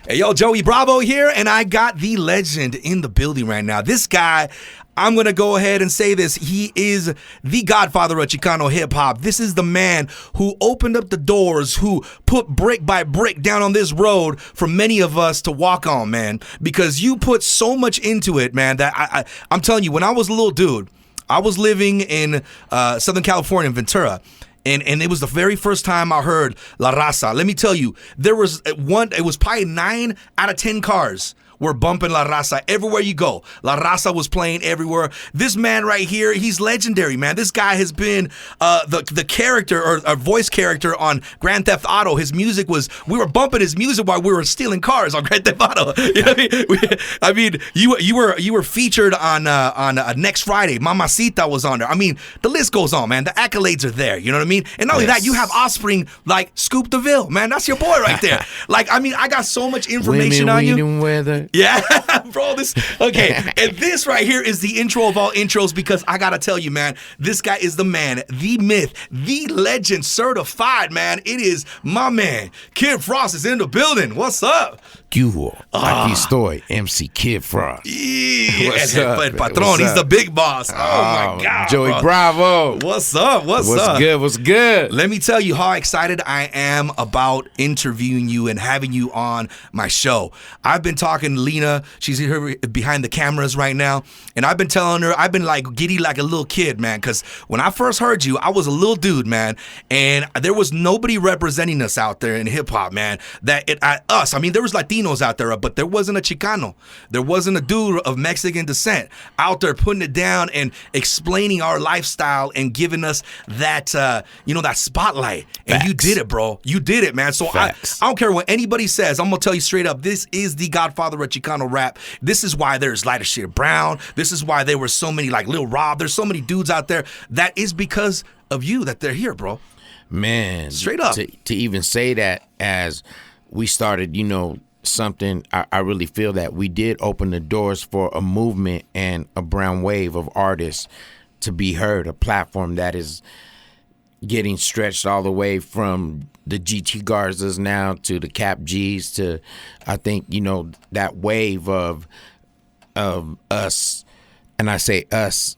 Hey, yo, Joey Bravo here, and I got the legend in the building right now. This guy, I'm going to go ahead and say this. He is the godfather of Chicano Hip Hop. This is the man who opened up the doors, who put brick by brick down on this road for many of us to walk on, man. Because you put so much into it, man, that I'm telling you, when I was a little dude, I was living in Southern California, in Ventura. And it was the very first time I heard La Raza. Let me tell you, there was it was probably 9 out of 10 cars were bumping La Raza everywhere you go. La Raza was playing everywhere. This man right here, he's legendary, man. This guy has been the character or a voice character on Grand Theft Auto. His music we were bumping his music while we were stealing cars on Grand Theft Auto. You know what I mean? You were featured on Next Friday. Mamacita was on there. I mean, the list goes on, man. The accolades are there. You know what I mean? And not only that, you have offspring like Scoop DeVille, man. That's your boy right there. Like, I mean, I got so much information on you. Weather. Yeah, bro, okay. And this right here is the intro of all intros because I gotta tell you, man, this guy is the man, the myth, the legend certified, man. It is my man, Kid Frost is in the building. What's up? Aquí estoy, MC Kid Frost. Yeah, What's up, el patron, he's the big boss. Oh my God, Joey bro. Bravo. What's up? What's up? What's good? Let me tell you how excited I am about interviewing you and having you on my show. I've been talking to Lena. She's here behind the cameras right now. And I've been telling her, I've been like giddy like a little kid, man. Because when I first heard you, I was a little dude, man. And there was nobody representing us out there in hip hop, man. I mean, there was Latinos out there, but there wasn't a Chicano. There wasn't a dude of Mexican descent out there putting it down and explaining our lifestyle and giving us that, that spotlight. And Facts. you did it, bro. You did it, man. So I don't care what anybody says. I'm going to tell you straight up, this is the godfather of Chicano rap. This is why there's Lighter Shit Brown. This is why there were so many like Lil Rob. There's so many dudes out there. That is because of you that they're here, bro. Man. Straight up. To even say that as we started, something, I really feel that we did open the doors for a movement and a brown wave of artists to be heard, a platform that is getting stretched all the way from the GT Garzas now to the Cap G's to, I think, that wave of us, and I say us,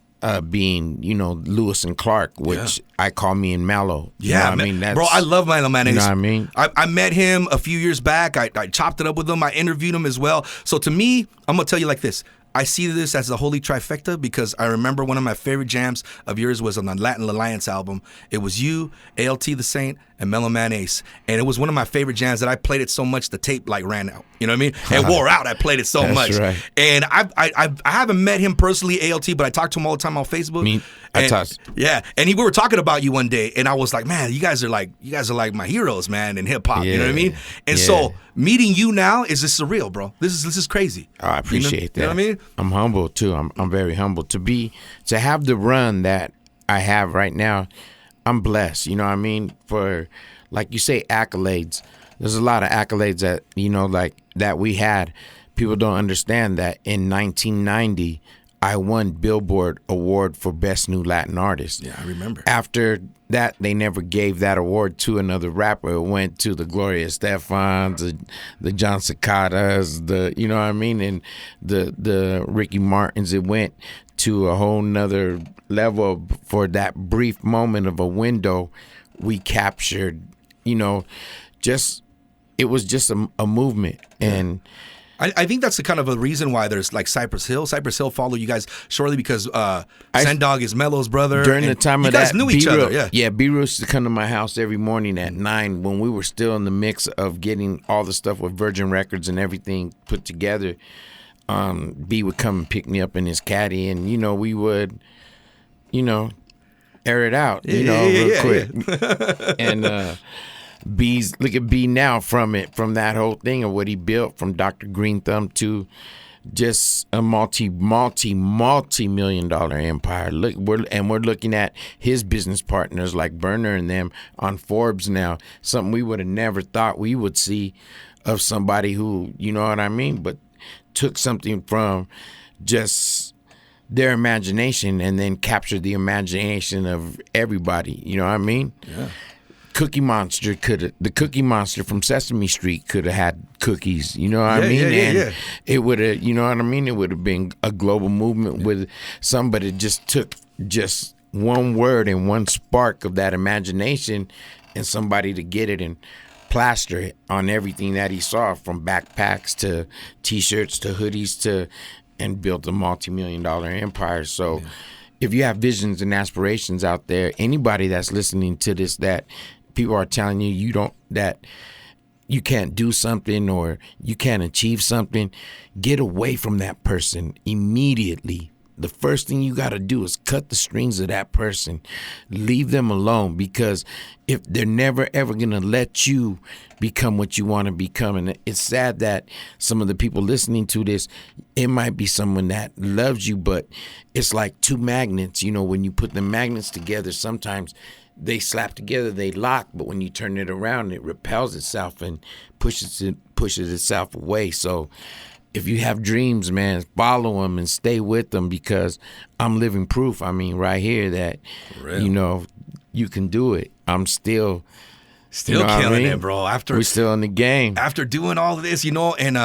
being, Lewis and Clark, which I call me and Mallow. Yeah, I mean, bro, I love Milo Mayonnaise. You know what I mean? I met him a few years back. I chopped it up with him. I interviewed him as well. So to me, I'm going to tell you like this. I see this as the holy trifecta because I remember one of my favorite jams of yours was on the Latin Alliance album. It was you, ALT the Saint, and Mellow Man Ace. And it was one of my favorite jams that I played it so much the tape like ran out. You know what I mean? It wore out. I played it so much. Right. And I haven't met him personally, ALT, but I talk to him all the time on Facebook. Yeah. And we were talking about you one day, and I was like, man, you guys are like my heroes, man, in hip hop. You know what I mean? And so meeting you now is just surreal, bro. This is crazy. Oh, I appreciate that. You know what I mean? I'm humble too. I'm very humble to have the run that I have right now. I'm blessed. You know what I mean? For, like you say, accolades. There's a lot of accolades that, like that we had. People don't understand that in 1990, I won Billboard Award for Best New Latin Artist. Yeah, I remember. After that, they never gave that award to another rapper. It went to the Gloria Estefans, the John Cicadas, you know what I mean? And the Ricky Martins. It went to a whole nother level for that brief moment of a window we captured, it was just a movement. And I think that's the kind of a reason why there's like Cypress Hill. Cypress Hill followed you guys shortly because Sendog is Mello's brother. During the time of that, you guys knew each other. Yeah, B-Real used to come to my house every morning at 9 when we were still in the mix of getting all the stuff with Virgin Records and everything put together. B would come and pick me up in his caddy, and we would, air it out, real quick. And look at B now from that whole thing of what he built from Dr. Green Thumb to just a multi-million dollar empire. Look, we're looking at his business partners like Burner and them on Forbes now. Something we would have never thought we would see of somebody who, you know what I mean, but took something from just their imagination and then captured the imagination of everybody. You know what I mean? Yeah. Cookie Monster from Sesame Street could have had cookies, you know what I mean? And it would have, you know what I mean? It would have been a global movement with somebody just took just one word and one spark of that imagination and somebody to get it and plaster it on everything that he saw, from backpacks to T-shirts to hoodies and built a multi-million-dollar empire. So if you have visions and aspirations out there, anybody that's listening to this, that people are telling you that you can't do something or you can't achieve something, get away from that person immediately. The first thing you got to do is cut the strings of that person. Leave them alone, because if they're never, ever going to let you become what you want to become. And it's sad that some of the people listening to this, it might be someone that loves you, but it's like two magnets. You know, when you put the magnets together, sometimes they slap together, they lock, but when you turn it around, it repels itself and pushes itself away. So if you have dreams, man, follow them and stay with them, because I'm living proof. I mean, right here that, you know, you can do it. I'm still killing it, bro. We're still in the game. After doing all of this, you know, and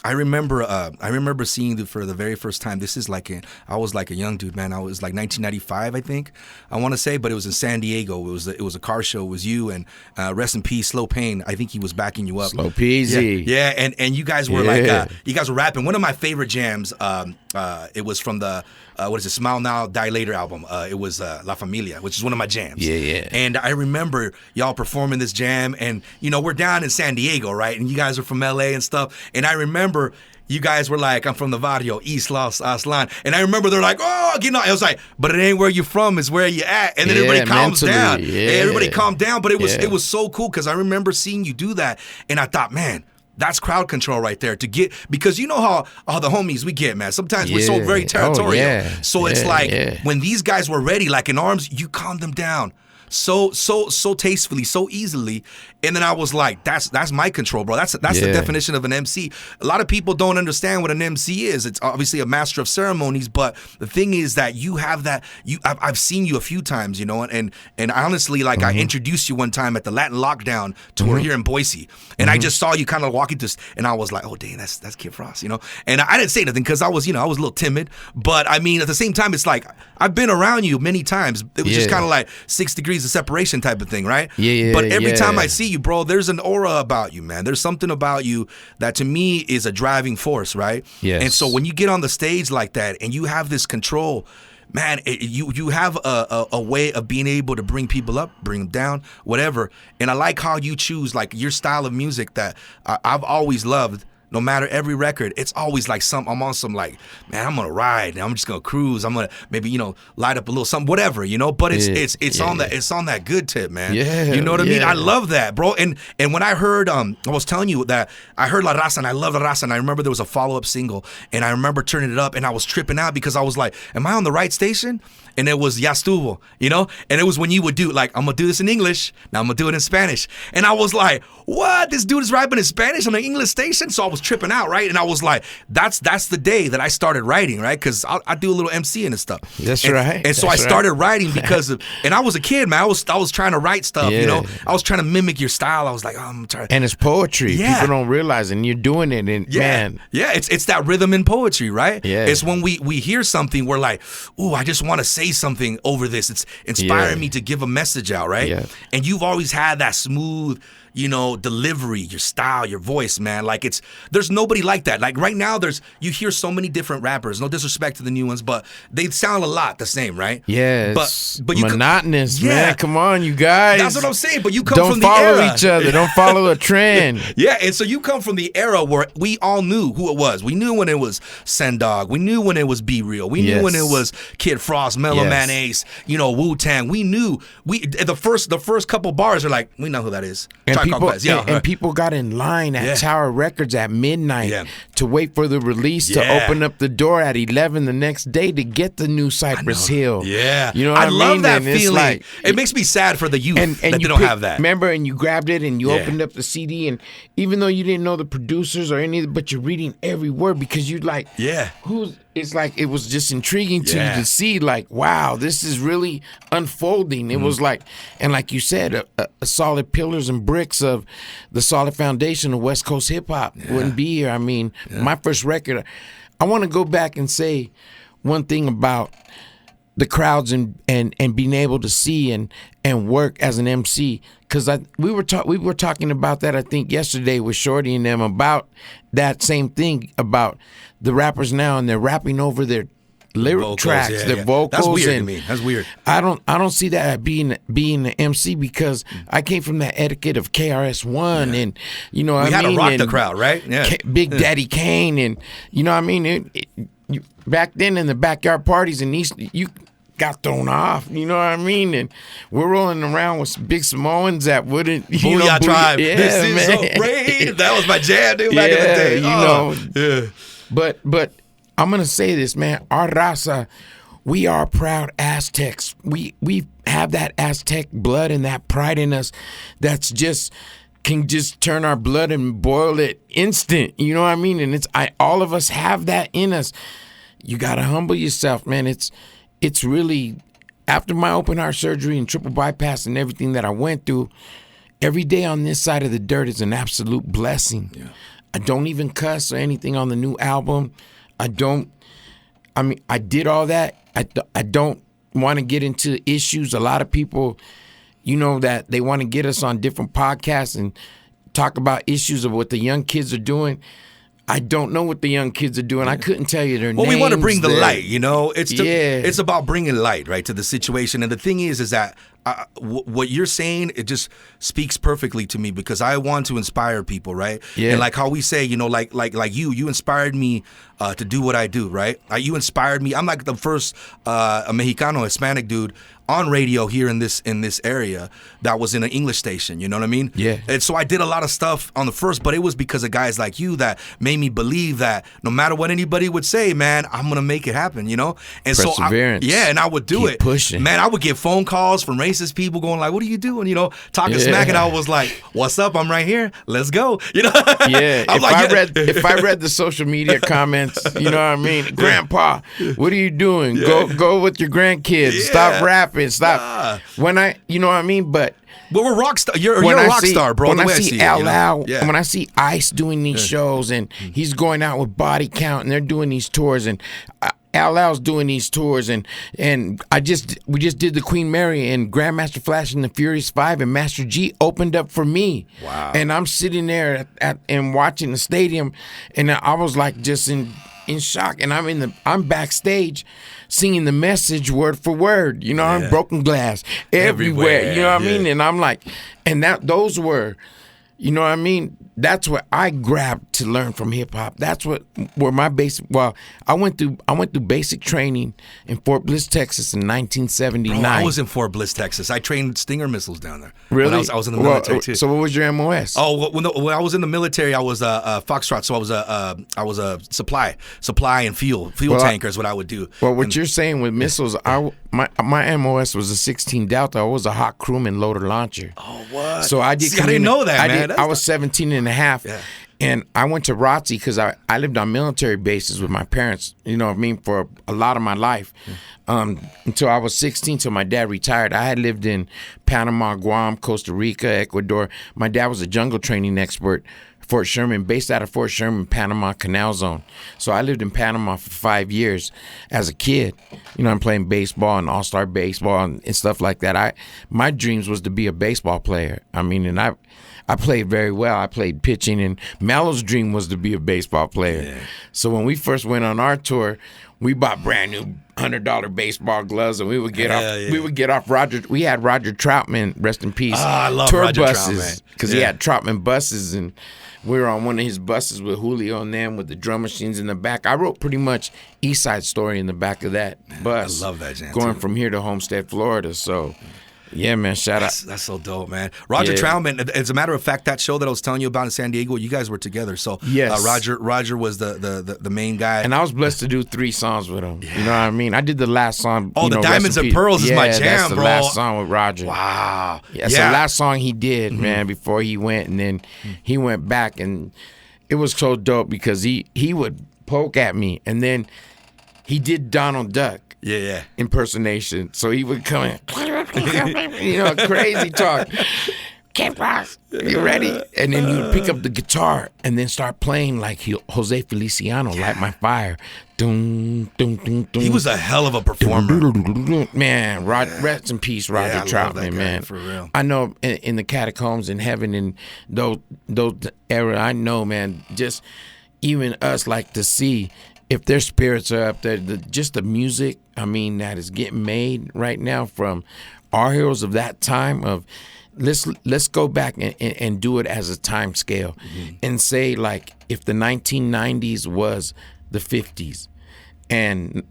I remember seeing you for the very first time. This is I was like a young dude, man. I was like 1995, I think, I want to say, but it was in San Diego. It was a car show. It was you and rest in peace, Slow Pain. I think he was backing you up. Slow Peasy. Yeah, and you guys were you guys were rapping. One of my favorite jams. It was from the Smile Now, Die Later album. It was La Familia, which is one of my jams. Yeah. And I remember y'all performing this jam, and you know, we're down in San Diego, right? And you guys are from LA and stuff. And I remember you guys were like, I'm from the Barrio, East Los Aslan. And I remember they're like, oh, you know, I was like, but it ain't where you're from, it's where you at. And then everybody calms down. Yeah, everybody calmed down. But it was so cool, because I remember seeing you do that, and I thought, man, that's crowd control right there, because you know how the homies we get, man. Sometimes we're so very territorial. So it's when these guys were ready, like in arms, you calmed them down so tastefully, so easily. And then I was like, that's my control, bro. That's the definition of an MC. A lot of people don't understand what an MC is. It's obviously a master of ceremonies, but the thing is that you have that. I've seen you a few times, you know, and honestly, like I introduced you one time at the Latin Lockdown tour here in Boise, and I just saw you kind of walking to, and I was like, oh dang, that's Kid Frost, you know. And I didn't say nothing because I was a little timid, but I mean at the same time, it's like I've been around you many times. It was just kind of like 6 degrees of separation type of thing, right? But every time I see you, bro, there's an aura about you, man. There's something about you that to me is a driving force, right? And so when you get on the stage like that and you have this control, man, you have a way of being able to bring people up, bring them down, whatever. And I like how you choose like your style of music that I've always loved. No matter every record, it's always like I'm on some like, man, I'm gonna ride and I'm just gonna cruise. I'm gonna maybe, you know, light up a little something, whatever, you know. But it's on that good tip, man. You know what I mean? I love that, bro. And when I heard, I was telling you that I heard La Raza and I love La Raza, and I remember there was a follow-up single, and I remember turning it up and I was tripping out because I was like, am I on the right station? And it was Ya Estuvo, you know? And it was when you would do, like, I'm going to do this in English, now I'm going to do it in Spanish. And I was like, what? This dude is rapping in Spanish on an English station? So I was tripping out, right? And I was like, that's the day that I started writing, right? Because I do a little MCing and stuff. That's right. And so I started writing because of, and I was a kid, man. I was trying to write stuff, you know? I was trying to mimic your style. I was like, oh, I'm trying. And it's poetry. People don't realize, and you're doing it, and man. Yeah, it's that rhythm in poetry, right? It's when we hear something, we're like, ooh, I just want to say something over this. It's inspiring me to give a message out, right? And you've always had that smooth, you know, delivery, your style, your voice, man. Like there's nobody like that. Like right now, you hear so many different rappers. No disrespect to the new ones, but they sound a lot the same, right? But you monotonous, man. Come on, you guys. That's what I'm saying. But you come from the era. Don't follow each other. Don't follow a trend. And so you come from the era where we all knew who it was. We knew when it was Sendog. We knew when it was Be Real. We knew when it was Kid Frost, Mellow Man Ace, you know, Wu-Tang. We knew. The first couple bars are like, we know who that is. And people got in line at Tower Records at midnight to wait for the release to open up the door at 11 the next day to get the new Cypress Hill. You know what I mean? Love that feeling. Like, it makes me sad for the youth that they don't have that. Remember, and you grabbed it and you opened up the CD, and even though you didn't know the producers or any, but you're reading every word because you like, it's like it was just intriguing to you to see, like, wow, this is really unfolding. It was like, and like you said, a solid pillars and bricks of the solid foundation of West Coast hip hop wouldn't be here. I mean, my first record, I want to go back and say one thing about the crowds and being able to see and work as an MC, because we were talking about that, I think, yesterday with Shorty and them, about that same thing about the rappers now, and they're rapping over their lyric vocals, tracks, their vocals. That's weird and to me. That's weird. I don't see that being an MC, because I came from that etiquette of KRS-One, and you know, we had to rock the crowd, right? Big Daddy Kane, and you know what I mean. Back then in the backyard parties in East, you got thrown off, you know what I mean? And we're rolling around with big Samoans that wouldn't, you know, tribe. Yeah, this is man. so brave. That was my jam, dude, back in the day. You know. Yeah. But I'm gonna say this, man. Our raza, we are proud Aztecs. We have that Aztec blood and that pride in us that's can just turn our blood and boil it instant. You know what I mean? And all of us have that in us. You gotta humble yourself, man. It's really, after my open heart surgery and triple bypass and everything that I went through, every day on this side of the dirt is an absolute blessing. Yeah. I don't even cuss or anything on the new album. I did all that. I don't want to get into issues. A lot of people, you know, that they want to get us on different podcasts and talk about issues of what the young kids are doing. I don't know what the young kids are doing. I couldn't tell you their names. Well, we want to bring the light, you know? It's about bringing light, right, to the situation. And the thing is that what you're saying, it just speaks perfectly to me, because I want to inspire people, right? Yeah. And like how we say, you know, like you inspired me to do what I do, right? You inspired me. I'm like the first a Mexicano, Hispanic dude on radio here in this area that was in an English station, you know what I mean? Yeah. And so I did a lot of stuff on the first, but it was because of guys like you that made me believe that no matter what anybody would say, man, I'm gonna make it happen, you know? And perseverance. and I would do Keep it. Pushing. Man, I would get phone calls from racist people going like, what are you doing? You know, talking smack, and I was like, what's up? I'm right here. Let's go. You know? Yeah. If I read the social media comments, you know what I mean? Grandpa, what are you doing? Go with your grandkids. Yeah. Stop rapping. Stop. You know what I mean? But we're rock star. You're a rock star, bro. When I see Al, when I see Ice doing these shows, and he's going out with Body Count, and they're doing these tours, and Al's doing these tours, and we just did the Queen Mary, and Grandmaster Flash and the Furious Five and Master G opened up for me. Wow. And I'm sitting there and watching the stadium, and I was like just in shock, and I'm backstage singing the message word for word. You know, I'm broken glass everywhere. You know what I mean? And I'm like, and those were, you know what I mean? That's what I grabbed to learn from hip hop. That's where my basic. Well, I went through basic training in Fort Bliss, Texas, in 1979. Bro, I was in Fort Bliss, Texas. I trained Stinger missiles down there. Really? I was in the military too. So what was your MOS? Oh, when I was in the military, I was a Foxtrot. So I was a supply and fuel tanker is what I would do. Well, what you're saying with missiles, my MOS was a 16 Delta. I was a hot crewman loader launcher. Oh, what? So I did. See, I didn't know that, man. I was 17 and a half. Yeah. And I went to ROTC because I lived on military bases with my parents, you know what I mean, for a lot of my life. Until I was 16, till my dad retired. I had lived in Panama, Guam, Costa Rica, Ecuador. My dad was a jungle training expert, Fort Sherman, based out of Fort Sherman, Panama Canal Zone. So I lived in Panama for 5 years as a kid. You know, I'm playing baseball and all-star baseball and stuff like that. My dreams was to be a baseball player. I mean, and I played very well. I played pitching, and Mallow's dream was to be a baseball player. Yeah. So when we first went on our tour, we bought brand new $100 baseball gloves, and we would get off Roger. We had Roger Troutman, rest in peace. I love tour Roger buses because he Yeah. had Troutman buses, and we were on one of his buses with Julio and them with the drum machines in the back. I wrote pretty much East Side Story in the back of that bus. I love that jam, going too. from here to Homestead, Florida. So. Yeah, man, shout out. That's so dope, man. Roger Troutman, as a matter of fact, that show that I was telling you about in San Diego, you guys were together. So yes. Roger was the main guy. And I was blessed to do 3 songs with him. Yeah. You know what I mean? I did the last song. Oh, the Diamonds and Pearls is my jam, that's the bro. last song with Roger. Wow. That's the last song he did, man, before he went. And then he went back, and it was so dope because he would poke at me, and then he did Donald Duck Yeah. impersonation. So he would come in, crazy talk. Kid Ross, you ready? And then you would pick up the guitar and then start playing like Jose Feliciano, Light My Fire. Dun, dun, dun, dun. He was a hell of a performer. Man, rest in peace, Roger Troutman, man. For real. I know in the catacombs in heaven and those era, I know, man, just even us like to see if their spirits are up there, just the music, I mean, that is getting made right now from our heroes of that time of let's go back and do it as a time scale and say like if the 1990s was the 50s and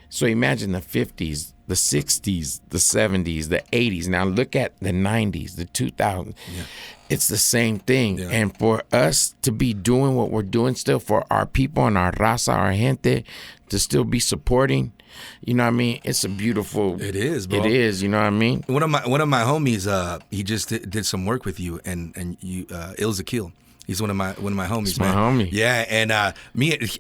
so imagine the 50s, the 60s, the 70s, the 80s. Now look at the 90s, the 2000s. Yeah. It's the same thing. Yeah. And for us to be doing what we're doing still, for our people and our raza, our gente, to still be supporting, you know what I mean? It's a beautiful. It is, bro. It is, you know what I mean? One of my homies, he just did some work with you, and you, Ilza Kiel. He's one of my homies, It's man. my homie. Yeah, and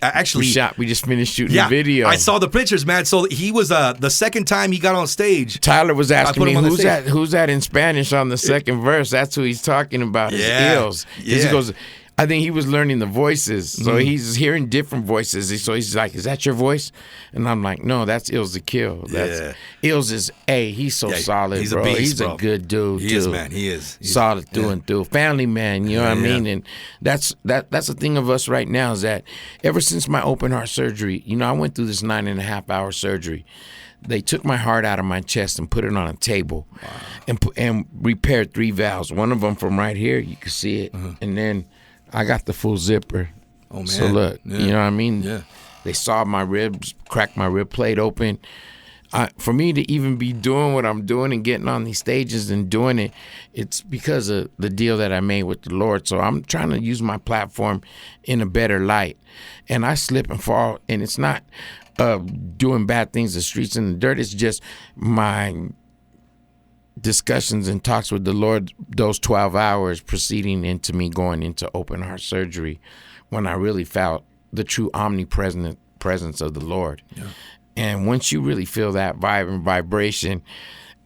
actually We just finished shooting the video. I saw the pictures, man. So he was the second time he got on stage. Tyler was asking me who's that in Spanish on the second verse. That's who he's talking about. His ills. Yeah. He goes, I think he was learning the voices, so he's hearing different voices. So he's like, "Is that your voice?" And I'm like, "No, that's Ills the Kill. That's Ills is he's so solid, he's bro. a beast, he's bro. a good dude. He is, man. He is. He's solid through and through. Family man, you know what I mean? Yeah. And that's the thing of us right now is that ever since my open heart surgery, you know, I went through this 9.5-hour surgery. They took my heart out of my chest and put it on a table, and repaired 3 valves. One of them from right here, you can see it, and then I got the full zipper. Oh man! So look, you know what I mean? Yeah. They sawed my ribs, cracked my rib plate open. For me to even be doing what I'm doing and getting on these stages and doing it, it's because of the deal that I made with the Lord. So I'm trying to use my platform in a better light. And I slip and fall, and it's not doing bad things, the streets and the dirt. It's just my discussions and talks with the Lord, those 12 hours preceding into me going into open heart surgery, when I really felt the true omnipresent presence of the Lord. Yeah. And once you really feel that vibe and vibration,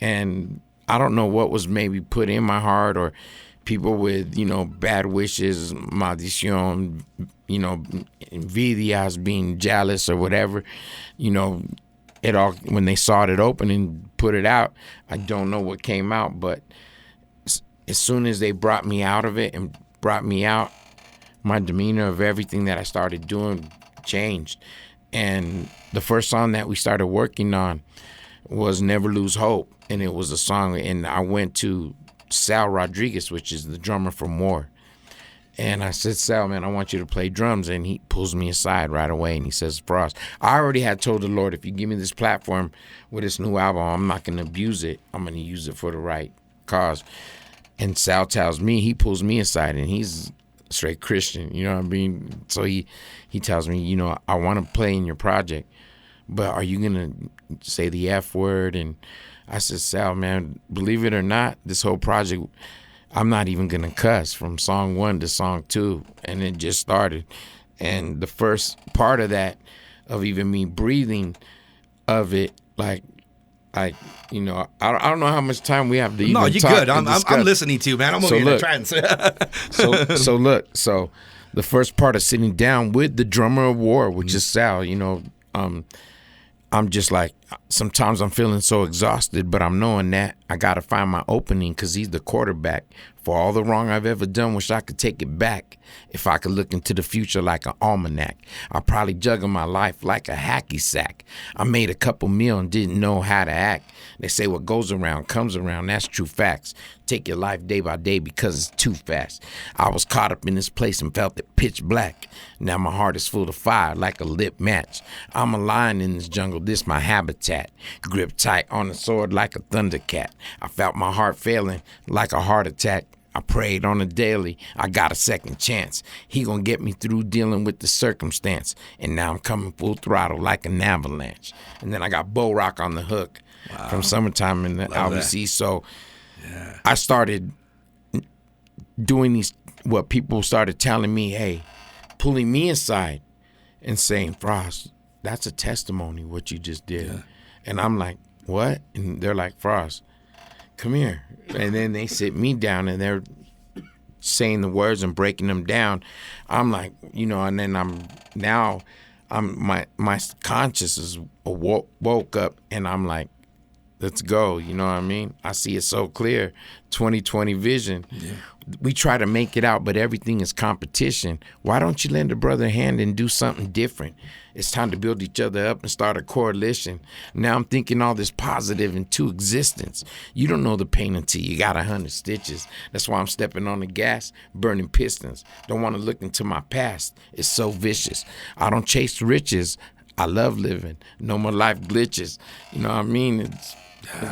and I don't know what was maybe put in my heart, or people with, you know, bad wishes, maldición, you know, envidias, being jealous or whatever, you know, it all, when they sawed it open and put it out, I don't know what came out, but as soon as they brought me out of it and brought me out, my demeanor of everything that I started doing changed. And the first song that we started working on was Never Lose Hope, and it was a song, and I went to Sal Rodriguez, which is the drummer from War, and I said, "Sal, man, I want you to play drums." And he pulls me aside right away and he says, "Frost, I already had told the Lord, if you give me this platform with this new album, I'm not going to abuse it. I'm going to use it for the right cause." And Sal tells me, he pulls me aside, and he's straight Christian, you know what I mean? So he tells me, you know, I want to play in your project, but are you going to say the F word? And I said, Sal, man, believe it or not, this whole project, I'm not even going to cuss from song 1 to song 2. And it just started. And the first part of that, of even me breathing of it, like, you know, I don't know how much time we have to even talk. No, you're good. I'm listening to you, man. I'm over here trying to say. So the first part of sitting down with the drummer of War, which is Sal, you know, I'm just like, sometimes I'm feeling so exhausted, but I'm knowing that I got to find my opening, because he's the quarterback. For all the wrong I've ever done, wish I could take it back. If I could look into the future like an almanac, I'll probably juggle my life like a hacky sack. I made a couple meal and didn't know how to act. They say what goes around comes around. That's true facts. Take your life day by day because it's too fast. I was caught up in this place and felt it pitch black. Now my heart is full of fire like a lit match. I'm a lion in this jungle, this my habitat. Grip tight on the sword like a thundercat. I felt my heart failing like a heart attack. I prayed on a daily, I got a second chance. He gonna get me through dealing with the circumstance. And now I'm coming full throttle like an avalanche. And then I got Bo Rock on the hook from Summertime in the LBC. So I started doing these, what people started telling me, hey, pulling me aside and saying, Frost, that's a testimony what you just did. And I'm like, what? And they're like, Frost, come here. And then they sit me down and they're saying the words and breaking them down. I'm like, and then my conscience is woke up and I'm like, let's go. You know what I mean? I see it so clear. 2020 vision. Yeah. We try to make it out, but everything is competition. Why don't you lend a brother a hand and do something different? It's time to build each other up and start a coalition. Now I'm thinking all this positive into existence. You don't know the pain until you got 100 stitches. That's why I'm stepping on the gas, burning pistons. Don't want to look into my past. It's so vicious. I don't chase riches. I love living. No more life glitches. You know what I mean? It's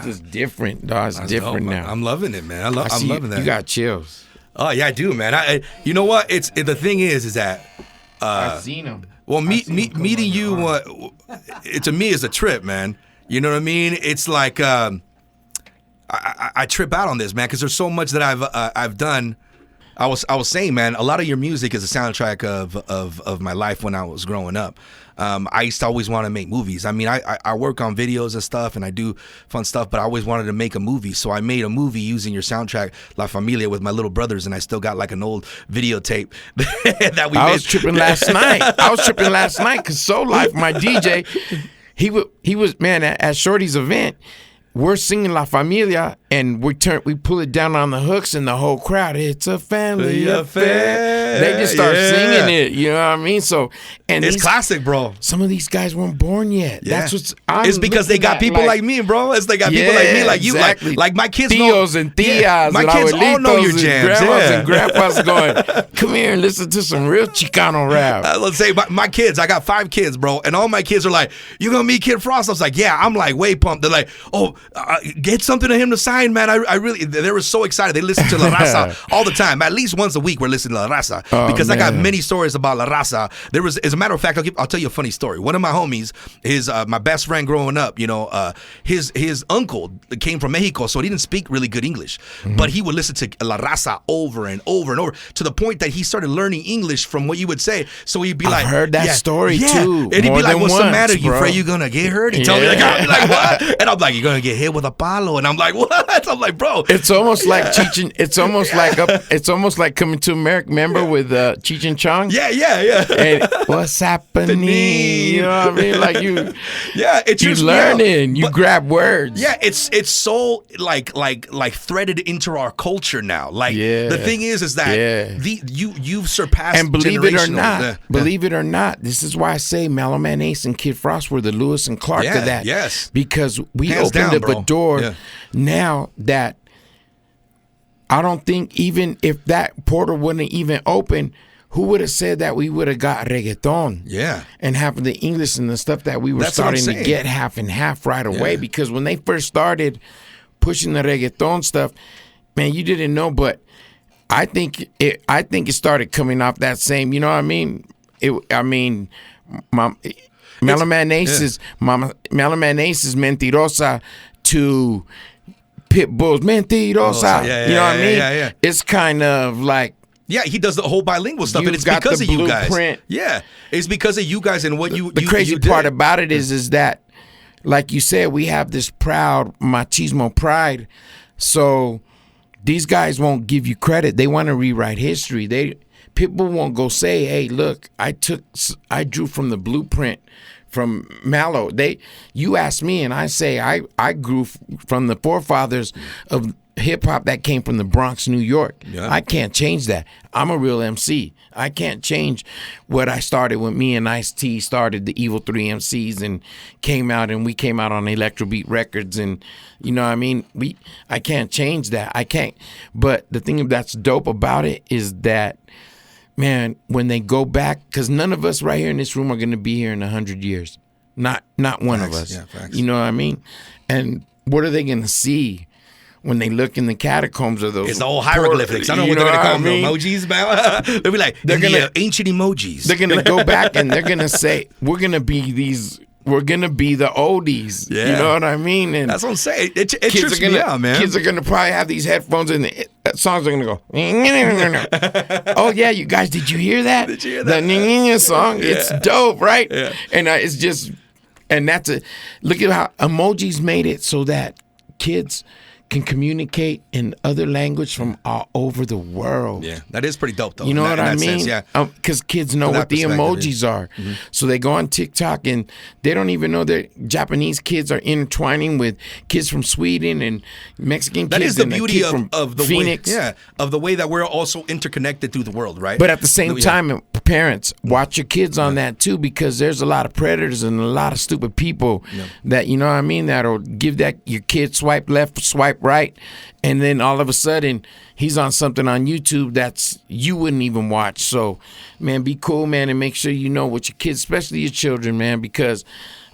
just different, dog. It's different now. I'm loving it, man. I'm loving that. You got chills. Oh yeah, I do, man. You know what? The thing is that I've seen them. Well, meeting you, to me is a trip, man. You know what I mean? It's like I trip out on this, man, because there's so much that I've done. I was saying, man, a lot of your music is a soundtrack of my life when I was growing up. I used to always want to make movies. I mean, I work on videos and stuff, and I do fun stuff, but I always wanted to make a movie. So I made a movie using your soundtrack, La Familia, with my little brothers, and I still got like an old videotape that we made. I was tripping last night. Because Soul Life, my DJ, he was, man, at Shorty's event, we're singing La Familia, and we pull it down on the hooks, and the whole crowd, it's a family affair. They just start singing it, you know what I mean? So, and it's classic, bro. Some of these guys weren't born yet. Yeah. That's what's. It's because they got people like me, bro. They got people like me, like you, exactly. like my kids. Tios and tias, my kids all know your jams. Grandmas and grandpas going, come here and listen to some real Chicano rap. Let's say my kids. I got 5 kids, bro, and all my kids are like, "You gonna meet Kid Frost?" I was like, "Yeah." I'm like way pumped. They're like, "Oh, get something to him to sign, man." I really, they were so excited. They listen to La Raza all the time. At least once a week, we're listening to La Raza because I got many stories about La Raza. There was, as a matter of fact, I'll tell you a funny story. One of my homies, my best friend growing up, his uncle came from Mexico, so he didn't speak really good English, but he would listen to La Raza over and over and over to the point that he started learning English from what you would say. So he'd be like, I've heard that story too. And he'd be like, "What's the matter? You bro. afraid you're gonna get hurt?" He told me, I'd be like, "What?" And I'm like, "You're gonna get hit with a palo." And I'm like, "What?" I'm like, "Bro, it's almost like teaching. It's almost like coming to America. Remember with Cheech and Chong? Yeah. And what's happening? You know what I mean? Like you. Yeah, it's you just learning. You grab words. Yeah, it's so like threaded into our culture now. Like the thing is that you've surpassed. And believe it or not, this is why I say Mellow Man Ace and Kid Frost were the Lewis and Clark of that. Yes, because we Hands opened down, up a door now that I don't think even if that portal wouldn't even open, who would have said that we would have got reggaeton? Yeah. And having the English and the stuff that we were starting to get half and half right away. Because when they first started pushing the reggaeton stuff, man, you didn't know, but I think it started coming off that same, you know what I mean? Mellow Man Ace is Mentirosa to Pitbull's Mentirosa. You know what I mean? Yeah. It's kind of like, yeah, he does the whole bilingual stuff, and it's because of you guys. Yeah, it's because of you guys and what you. The crazy part about it is that, like you said, we have this proud machismo pride. So these guys won't give you credit. They want to rewrite history. People won't go say, "Hey, look, I drew from the blueprint." From Mallow, you ask me, and I say I grew from the forefathers of hip hop that came from the Bronx, New York. Yeah. I can't change that. I'm a real MC. I can't change what I started when me and Ice-T started the Evil 3 MCs and we came out on Electrobeat Records, and you know what I mean? I can't change that. I can't. But the thing that's dope about it is that, man, when they go back, because none of us right here in this room are going to be here in 100 years. Not one of us. Yeah, facts. You know what I mean? And what are they going to see when they look in the catacombs of those? It's the old hieroglyphics. I don't know what they're going to call them, emojis, man. They'll be like, they're going to ancient emojis. They're going to go back and they're going to say, we're going to be these we're gonna be the oldies. Yeah. You know what I mean? And that's what I'm saying. It trips me out, man. Kids are gonna probably have these headphones and the songs are gonna go. Oh yeah, you guys, did you hear that? Did you hear that? The song, Yeah. it's dope, right? Yeah. And it's just, and that's look at how emojis made it so that kids can communicate in other language from all over the world. Yeah, that is pretty dope, though. You know what I mean? Sense, yeah. Because kids know From that what the perspective, emojis are. Mm-hmm. So they go on TikTok and they don't even know that Japanese kids are intertwining with kids from Sweden and Mexican that kids. That is the and beauty from of the Phoenix. way, of the way that we're also interconnected through the world, right? But at the same time, parents, watch your kids on that too, because there's a lot of predators and a lot of stupid people that, you know what I mean, that'll give that your kid swipe left, swipe right, and then all of a sudden he's on something on YouTube that's you wouldn't even watch. So, man, be cool, man, and make sure you know what your kids, especially your children, man, because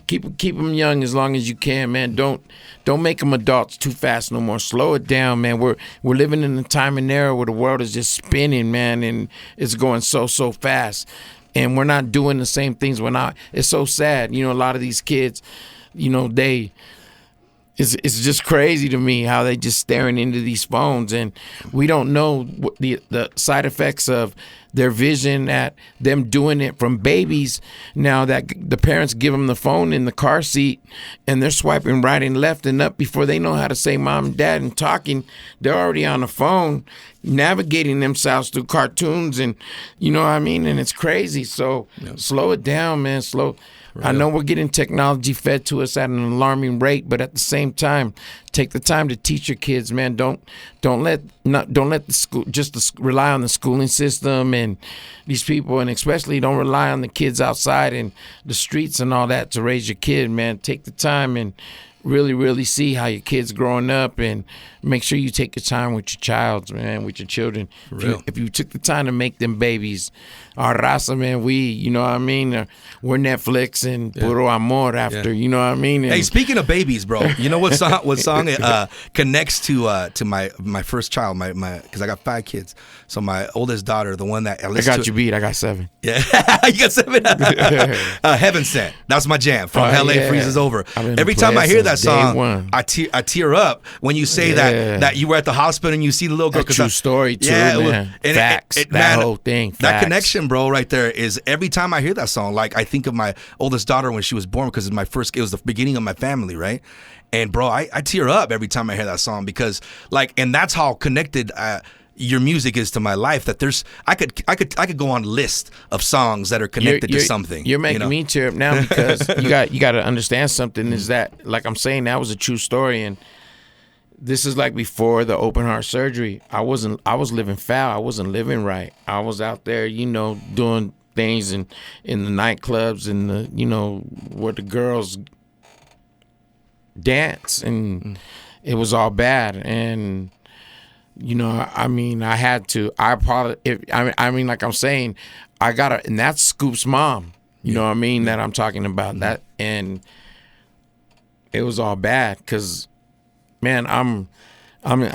keep them young as long as you can, man. Don't make them adults too fast no more. Slow it down, man. We're living in a time and era where the world is just spinning, man, and it's going so fast, and we're not doing the same things. It's so sad, you know. A lot of these kids, you know, it's just crazy to me how they just staring into these phones, and we don't know what the side effects of their vision, at them doing it from babies. Now that the parents give them the phone in the car seat and they're swiping right and left and up before they know how to say mom and dad and talking, they're already on the phone navigating themselves through cartoons, and you know what I mean, and it's crazy. So slow it down, man. I know we're getting technology fed to us at an alarming rate, but at the same time, take the time to teach your kids, man. Don't let the school just rely on the schooling system and these people, and especially don't rely on the kids outside and the streets and all that to raise your kid, man. Take the time and really see how your kid's growing up, and make sure you take your time with your child, man, with your children. If you took the time to make them babies, our raza, man, you know what I mean? We're Netflix and puro amor after, you know what I mean? And, hey, speaking of babies, bro, you know what song connects to my first child, because I got 5 kids. So my oldest daughter, the one that I got you beat. I got 7. Yeah, you got 7. Heaven Sent. That's my jam. From LA Freezes Over. Every time I hear that song, I tear up when you say that you were at the hospital and you see the little girl. A true story too, man. Facts. That whole thing. Facts. That connection, bro, right there is every time I hear that song, like I think of my oldest daughter when she was born, because it was the beginning of my family, right? And bro, I tear up every time I hear that song, because and that's how connected your music is to my life. That I could go on a list of songs that are connected to something. You're making me tear up now, because you got to understand something, is that, like I'm saying, that was a true story, and this is like before the open heart surgery. I was living foul. I wasn't living right. I was out there, you know, doing things in the nightclubs and the, you know, where the girls dance, and it was all bad. And you know, I mean, I had to. I apologize. I mean, like I'm saying, and that's Scoop's mom. You know what I mean? That I'm talking about that, and it was all bad, because, man, I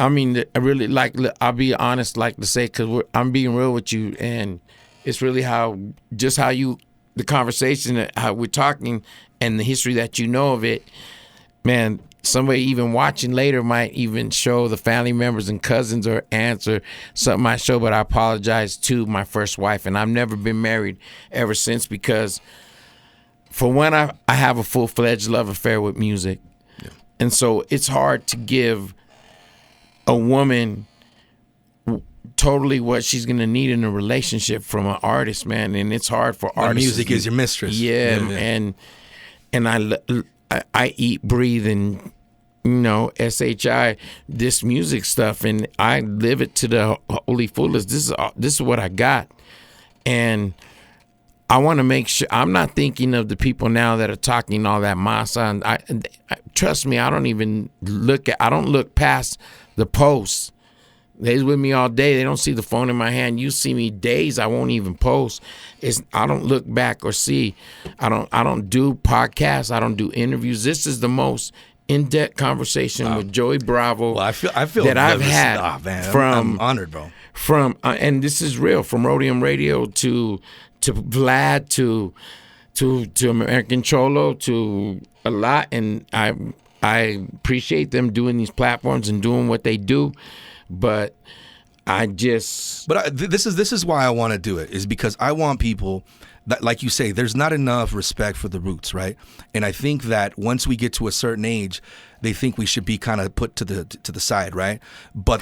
mean, I really I'll be honest, like to say, because I'm being real with you, and it's really the conversation, how we're talking, and the history that you know of it, man. Somebody even watching later might even show the family members and cousins or aunts or something I show, but I apologize to my first wife, and I've never been married ever since, because for one, I have a full-fledged love affair with music. Yeah. And so it's hard to give a woman totally what she's going to need in a relationship from an artist, man, and it's hard for artists. Music is your mistress. Yeah. And I eat, breathe, and, you know, SHI, this music stuff, and I live it to the holy fullest. This is what I got, and I want to make sure I'm not thinking of the people now that are talking all that masa. And trust me, I don't look past the posts. They's with me all day. They don't see the phone in my hand. You see me days, I won't even post. I don't look back or see. I don't do podcasts. I don't do interviews. This is the most in-depth conversation with Joey Bravo. Well, I feel that I've had. I'm honored, bro. And this is real, from Rhodium Radio to Vlad to to American Cholo, to a lot, and I appreciate them doing these platforms and doing what they do, but this is why I want to do it, is because I want people that, like you say, there's not enough respect for the roots, right? And I think that once we get to a certain age, they think we should be kind of put to the side, right? But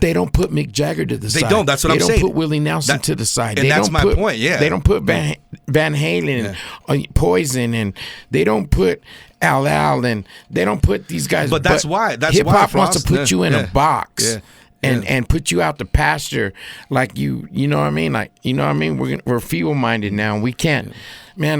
they don't put Mick Jagger to the side. They don't. That's what I'm saying. They don't put Willie Nelson to the side. And that's my point. Yeah. They don't put Van Halen, and Poison, and they don't put Al, and they don't put these guys. But that's why. Hip hop wants to put you in a box. Yeah. And put you out to pasture, like you know what I mean? Like, you know what I mean? We're feeble minded now. We can't, man.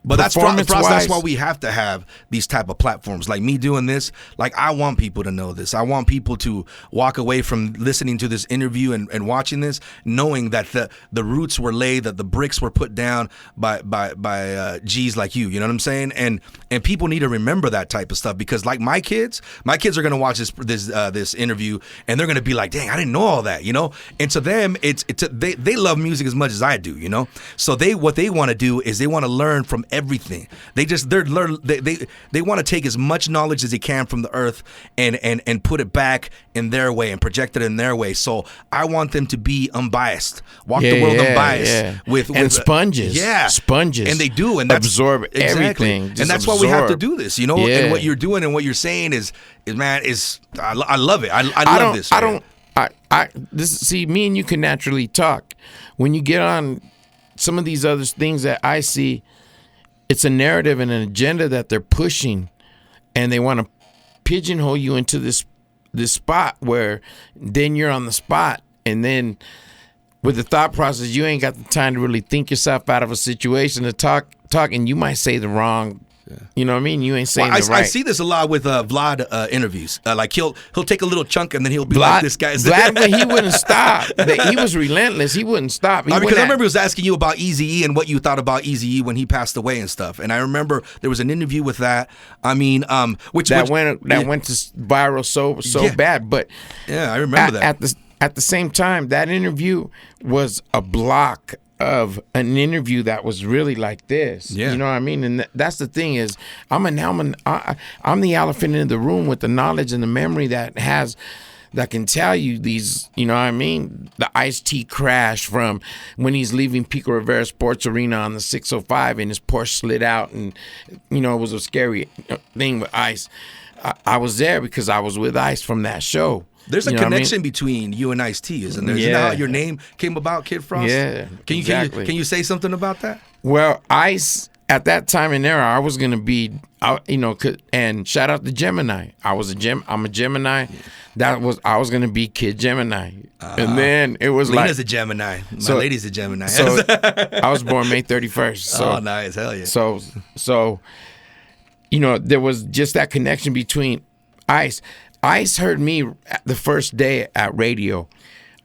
But that's why we have to have these type of platforms. Like me doing this, like I want people to know this. I want people to walk away from listening to this interview and watching this, knowing that the roots were laid, that the bricks were put down by G's like you. You know what I'm saying? And people need to remember that type of stuff, because like my kids are gonna watch this interview and they're gonna be like, dang, I didn't know all that, you know. And to them, they love music as much as I do, you know. So what they want to do is they want to learn from everything. They want to take as much knowledge as they can from the earth and put it back in their way and project it in their way. So I want them to be unbiased, walk the world unbiased with sponges. Sponges, and they do, and that's absorb everything, and that's why we have to do this, you know. And what you're doing and what you're saying is I love it. I love this. See, me and you can naturally talk. When you get on some of these other things that I see, it's a narrative and an agenda that they're pushing, and they want to pigeonhole you into this spot where then you're on the spot, and then with the thought process, you ain't got the time to really think yourself out of a situation to talk, and you might say the wrong. You know what I mean? You ain't saying the right. I see this a lot with Vlad interviews. Like he'll take a little chunk and then he'll be like, "This guy's." Vlad, he wouldn't stop. He was relentless. He wouldn't stop. Because I remember he was asking you about Eazy-E and what you thought about Eazy-E when he passed away and stuff. And I remember there was an interview with that. I mean, went to viral so bad. But yeah, I remember that. At the same time, that interview was a block of an interview that was really like this. You know what I mean? And that's the thing is, I'm the elephant in the room with the knowledge and the memory that can tell you these, you know what I mean? The Ice-T crash from when he's leaving Pico Rivera Sports Arena on the 605 and his Porsche slid out, and you know, it was a scary thing with Ice. I was there because I was with Ice from that show. There's a connection between you and Ice-T, isn't there? Isn't that how your name came about, Kid Frost? Yeah, exactly. Can you say something about that? Well, Ice, at that time and era, I was going to be, and shout out to Gemini. I'm a Gemini. I was going to be Kid Gemini. And then it was Lena's a Gemini. My lady's a Gemini. So I was born May 31st. So, oh, nice. Hell yeah. So, there was just that connection between Ice. Ice heard me the first day at radio.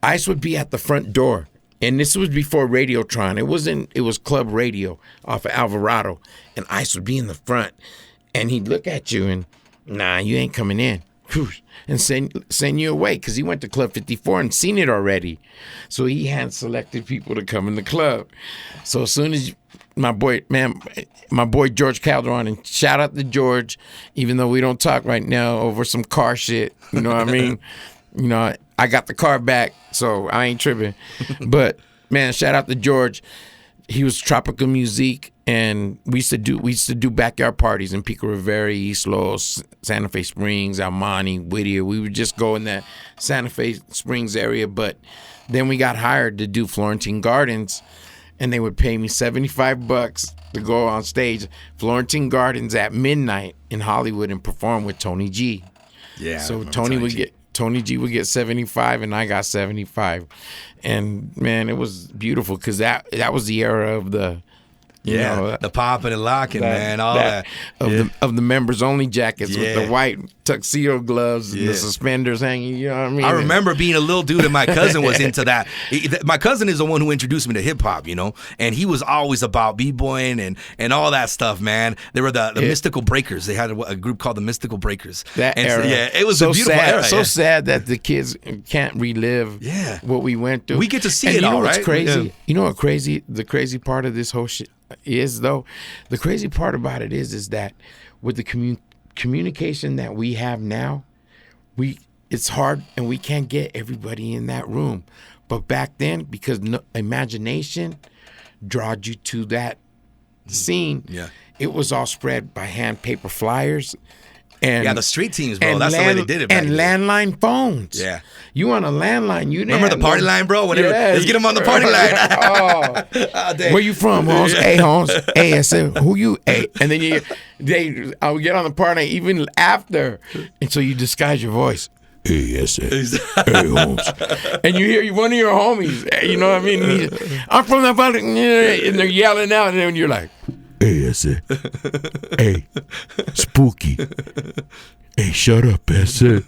Ice would be at the front door, and this was before Radiotron. It was Club Radio off of Alvarado, and Ice would be in the front, and he'd look at you and, nah, you ain't coming in, and send you away, because he went to Club 54 and seen it already. So he hand selected people to come in the club. So as soon as my boy George Calderon, and shout out to George, even though we don't talk right now over some car shit, you know what I mean? I got the car back, so I ain't tripping. But man, shout out to George. He was Tropical Music, and we used to do backyard parties in Pico Rivera, East Los, Santa Fe Springs, Almani, Whittier. We would just go in that Santa Fe Springs area, but then we got hired to do Florentine Gardens, and they would pay me $75 to go on stage, Florentine Gardens at midnight in Hollywood, and perform with Tony G. Yeah. So Tony G would get 75, and I got 75, and man, it was beautiful, because that was the era of the the popping and locking, man, all that of the members only jackets with the white tuxedo gloves and the suspenders hanging. You know what I mean? I remember being a little dude and my cousin was into that. My cousin is the one who introduced me to hip hop, you know, and he was always about b-boying and all that stuff, man. They were the Mystical Breakers. They had a group called the Mystical Breakers. That era. Yeah, it was so a beautiful sad, era. So sad that the kids can't relive what we went through. We get to see and it you know all, what's right? crazy? Yeah. You know what crazy? The crazy part of this whole shit is, though? The crazy part about it is that with the communication that we have now, it's hard and we can't get everybody in that room. But back then, because imagination drawed you to that scene, it was all spread by hand paper flyers. And, the street teams, bro. That's the way they did it back then. Landline phones. Yeah. You on a landline. You didn't remember the party line, bro? Whenever, let's get them on the party line. Where you from, Holmes? Hey, Holmes. Hey, I said, who you? Hey. And then I would get on the party even after. And so you disguise your voice. Hey, I said, hey, Holmes. And you hear one of your homies, you know what I mean? I'm from the party. And they're yelling out. And then you're like, hey, I said, hey, spooky. Hey, shut up, I said.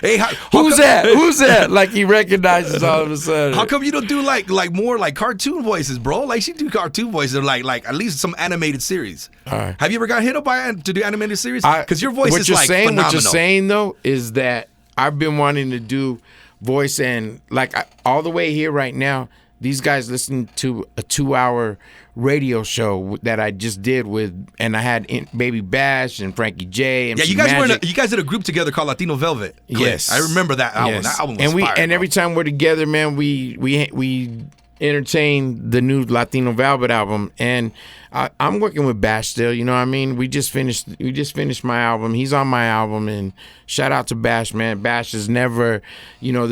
Hey, who's that? Who's that? Like he recognizes all of a sudden. How come you don't do like more like cartoon voices, bro? Like she do cartoon voices, like at least some animated series. Have you ever got hit up to do animated series? Because your voice is like phenomenal. What you're saying though is that I've been wanting to do voice and like all the way here right now. These guys listen to a 2-hour radio show that I just did and I had Baby Bash and Frankie J. And you guys did a group together called Latino Velvet. Yes, I remember that album. Yes. That album was fire, and every time we're together, man, we entertain the new Latino Velvet album, and I'm working with Bash still. You know what I mean? We just finished my album. He's on my album, and shout out to Bash, man. Bash is never, you know,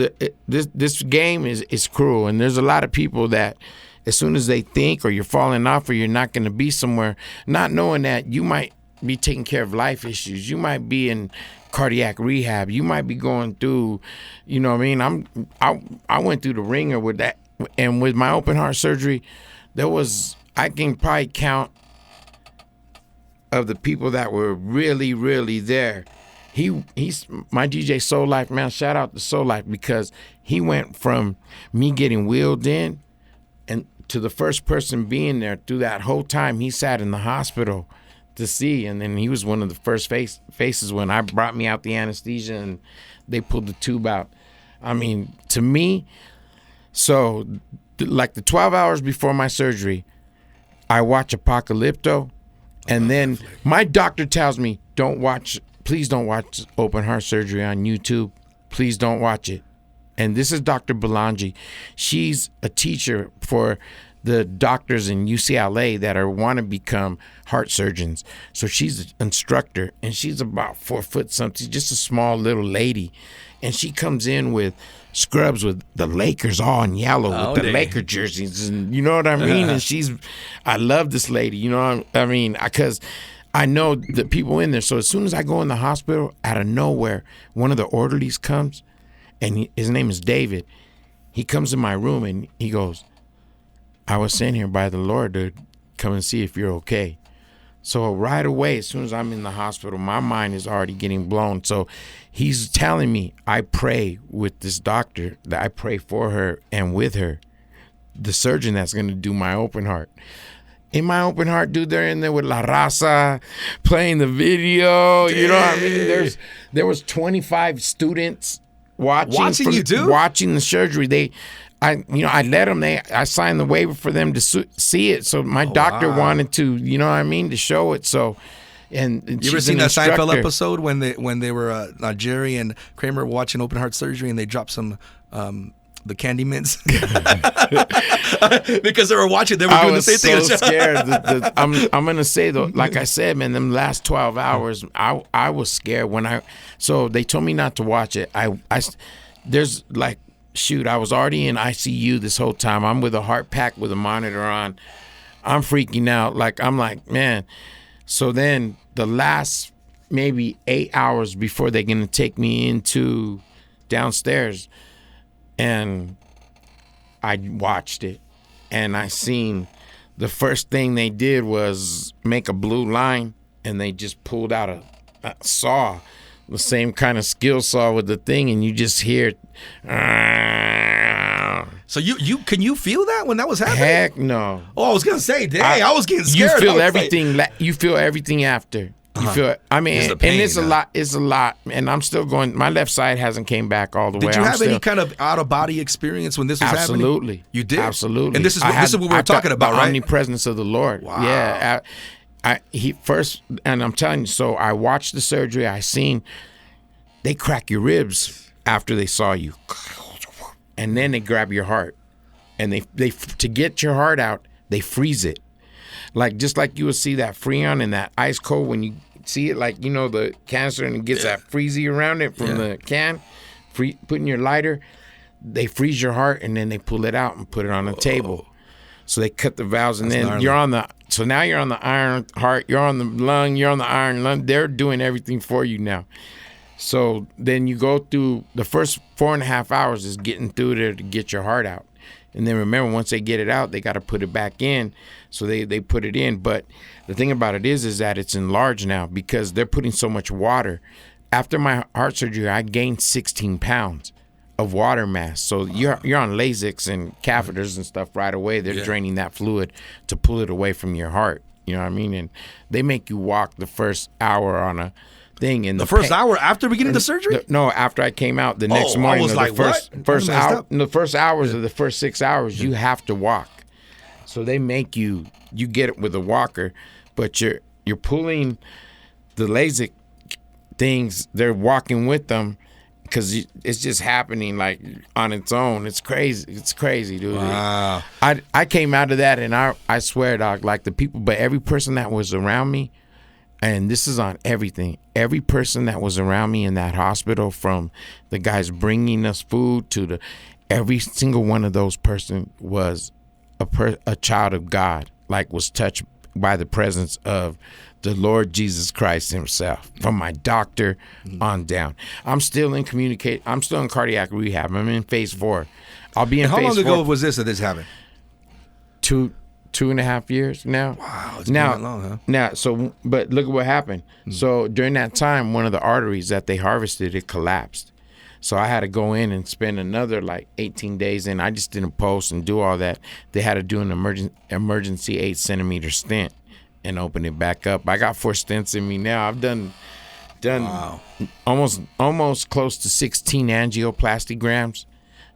this game is cruel, and there's a lot of people that as soon as they think or you're falling off or you're not going to be somewhere, not knowing that you might be taking care of life issues, you might be in cardiac rehab, you might be going through, you know what I mean? I went through the ringer with that. And with my open heart surgery, I can probably count of the people that were really, really there. He's my DJ Soul Life, man. Shout out to Soul Life because he went from me getting wheeled in and to the first person being there through that whole time. He sat in the hospital to see, and then he was one of the first faces when I brought me out the anesthesia and they pulled the tube out. I mean, to me. So, like the 12 hours before my surgery, I watch Apocalypto, and then my doctor tells me, please don't watch open heart surgery on YouTube. Please don't watch it. And this is Dr. Belangi. She's a teacher for the doctors in UCLA that want to become heart surgeons. So she's an instructor, and she's about 4 foot something, just a small little lady. And she comes in with scrubs with the Lakers all in yellow with the Laker jerseys, and you know what I mean? And I love this lady, you know what I mean? Because I know the people in there. So as soon as I go in the hospital, out of nowhere, one of the orderlies comes, and his name is David. He comes in my room, and he goes, I was sent here by the Lord to come and see if you're okay. So right away, as soon as I'm in the hospital, my mind is already getting blown. So he's telling me, I pray with this doctor, that I pray for her and with her, the surgeon that's going to do my open heart. In my open heart, dude, they're in there with La Raza, playing the video. You know what I mean? There was 25 students watching you, dude? Watching the surgery. I let them. I signed the waiver for them to see it. So my doctor wanted to, you know what I mean, to show it. So, and you ever seen that Seinfeld episode when they were Jerry and Kramer watching open heart surgery and they dropped some the candy mints because they were watching. They were doing the same thing. I was so scared. I'm gonna say though, like I said, man, them last 12 hours, I was scared so they told me not to watch it. There's like. Shoot, I was already in ICU this whole time. I'm with a heart pack with a monitor on. I'm freaking out. I'm like, man. So then the last maybe 8 hours before they're going to take me into downstairs, and I watched it, and I seen the first thing they did was make a blue line, and they just pulled out saw, the same kind of skill saw with the thing, and you just hear. So you can you feel that when that was happening? Heck no. Oh, I was gonna say, dang, I was getting scared. You feel everything. You feel everything after. You feel. I mean, and it's a lot. It's a lot, and I'm still going. My left side hasn't came back all the way. Did you have any kind of out of body experience when this was happening? Absolutely. You did. Absolutely. And this is what we were talking about, right? The omnipresence of the Lord. Wow. Yeah. He first, and I'm telling you. So I watched the surgery. I seen they crack your ribs after they saw you, and then they grab your heart, and they to get your heart out, they freeze it. Like just like you would see that Freon in that ice cold when you see it, like you know the canister and it gets that freezy around it from the can. Putting your lighter, they freeze your heart and then they pull it out and put it on a table. So they cut the valves and then gnarly. You're on the. So now you're on the iron heart. You're on the lung. You're on the iron lung. They're doing everything for you now. So then you go through the first 4.5 hours is getting through there to get your heart out. And then remember, once they get it out, they got to put it back in. So they put it in. But the thing about it is that it's enlarged now because they're putting so much water. After my heart surgery, I gained 16 pounds of water mass. So you're on Lasix and catheters and stuff right away. They're draining that fluid to pull it away from your heart. You know what I mean? And they make you walk the first hour on a thing. And the first hour after beginning the surgery? No, after I came out the next morning. I was like, what? First hour, in the first hours of the first 6 hours, you have to walk. So they make you get it with a walker, but you're pulling the LASIK things. They're walking with them because it's just happening like on its own. It's crazy. It's crazy, dude. Wow. I came out of that and I swear, dog, like the people, but every person that was around me, and this is on everything. Every person that was around me in that hospital, from the guys bringing us food to every single one of those person was a child of God, like was touched by the presence of the Lord Jesus Christ himself, from my doctor on down. I'm still in cardiac rehab. I'm in phase 4. I'll be in phase 4. How long ago was this that this happened? 2.5 years now. Wow, it's been that long, huh? Now, so, but look at what happened. So during that time, one of the arteries that they harvested, it collapsed. So I had to go in and spend another like 18 days in. I just didn't post and do all that. They had to do an emergency 8-centimeter stent and open it back up. I got 4 stents in me now. I've done wow. almost close to 16 angioplasty grams,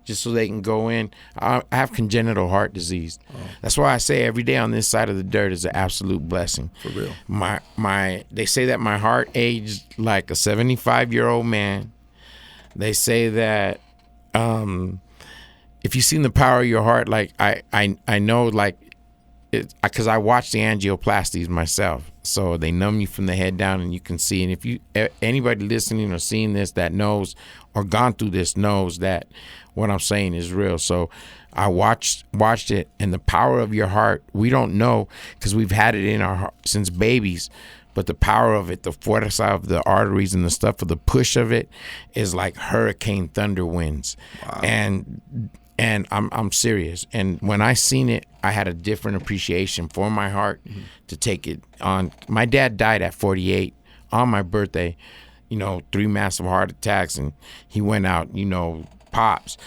just so they can go in. I have congenital heart disease. Oh. That's why I say every day on this side of the dirt is an absolute blessing. For real. They say that my heart aged like a 75-year-old man. They say that if you've seen the power of your heart, like I know, like, because I watch the angioplasties myself. So they numb you from the head down and you can see. And if anybody listening or seeing this that knows or gone through this knows that what I'm saying is real. So I watched it, and the power of your heart, we don't know because we've had it in our heart since babies. But the power of it, the force of the arteries and the stuff of the push of it is like hurricane thunder winds. Wow. And I'm serious. And when I seen it, I had a different appreciation for my heart to take it on. My dad died at 48 on my birthday, 3 massive heart attacks, and he went out, pops.